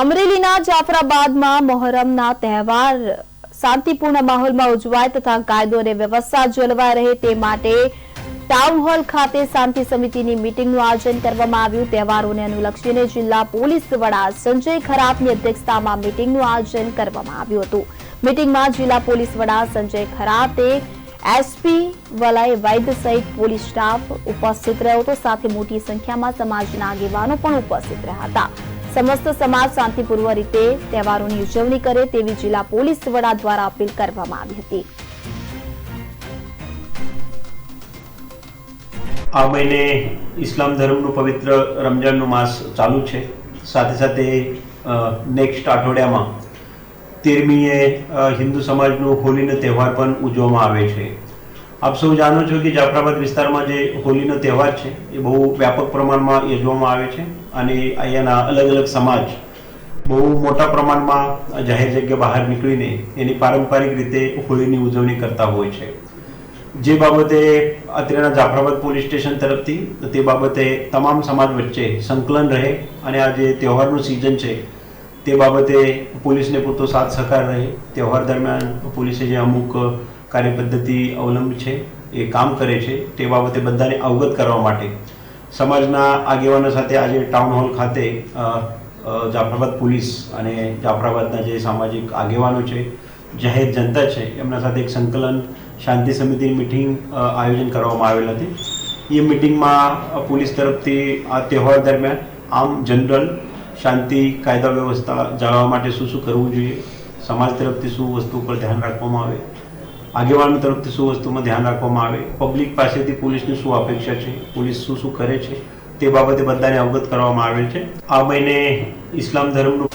અમરેલીના જાફરાબાદમાં મોહરમના તહેવાર શાંતિપૂર્ણ માહોલમાં ઉજવાય તથા કાયદો અને વ્યવસ્થા જળવાઈ રહે તે માટે ટાઉન હોલ ખાતે શાંતિ સમિતિની મીટિંગનું આયોજન કરવામાં આવ્યું। તહેવારોને અનુલક્ષીને જિલ્લા પોલીસ વડા સંજય ખરાતની અધ્યક્ષતામાં મીટિંગનું આયોજન કરવામાં આવ્યું હતું। મીટિંગમાં જિલ્લા પોલીસ વડા સંજય ખરાતે એસપી વલય વૈદ્ય સહિત પોલીસ સ્ટાફ ઉપસ્થિત રહ્યો હતો। સાથે મોટી સંખ્યામાં સમાજના આગેવાનો પણ ઉપસ્થિત રહ્યા હતા। समस्त समाज शांतिपूर्व रीते तहेवारोनी उजवणी करे तेवी जिला पोलीस वडा द्वारा अपील करवामां आवी हती। आ महीने इस्लाम धर्मनु पवित्र रमजाननु मास चालू छे। साथे साथे नेक्स्ट अठवाडियामां 13मीए हिंदू समाजनु होलीनो तहेवार पण उजववामां आवे छे। आप सौ जाणो छो कि जाफराबाद विस्तारमां जे होलीनो तहेवार छे ए बहु व्यापक प्रमाणमां योजवामां आवे छे અને અહીંયાના અલગ અલગ સમાજ બહુ મોટા પ્રમાણમાં જાહેર જગ્યા બહાર નીકળીને એની પારંપરિક રીતે હોળીની ઉજવણી કરતા હોય છે। જે બાબતે અત્યારના જાફરાબાદ પોલીસ સ્ટેશન તરફથી તે બાબતે તમામ સમાજ વચ્ચે સંકલન રહે અને આ જે તહેવારનું સિઝન છે તે બાબતે પોલીસને પૂરતો સાથ સહકાર રહે। તહેવાર દરમિયાન પોલીસે જે અમુક કાર્યપદ્ધતિ અવલંબી છે એ કામ કરે છે તે બાબતે બધાને અવગત કરવા માટે समाजना आगेवानो साथे आज टाउन हॉल खाते जाफराबाद पुलिस અને જાફરાબાદના જે સામાજિક આગેવાનો છે જાહેર જનતા છે એમના સાથે એક સંકલન શાંતિ સમિતિની મીટિંગ આયોજન કરવામાં આવેલ હતી। એ મીટિંગમાં પોલીસ તરફથી આ તહેવાર દરમિયાન આમ જનરલ શાંતિ કાયદા વ્યવસ્થા જાળવવા માટે શું કરવું જોઈએ, સમાજ તરફથી શું વસ્તુ પર ધ્યાન રાખવામાં આવે, આગેવાનો તરફથી શું વસ્તુમાં ધ્યાન રાખવામાં આવે, પબ્લિક પાસેથી પોલીસની શું અપેક્ષા છે, પોલીસ શું કરે છે તે બાબતે બધાને અવગત કરવામાં આવેલ છે। આ મહિને ઇસ્લામ ધર્મનું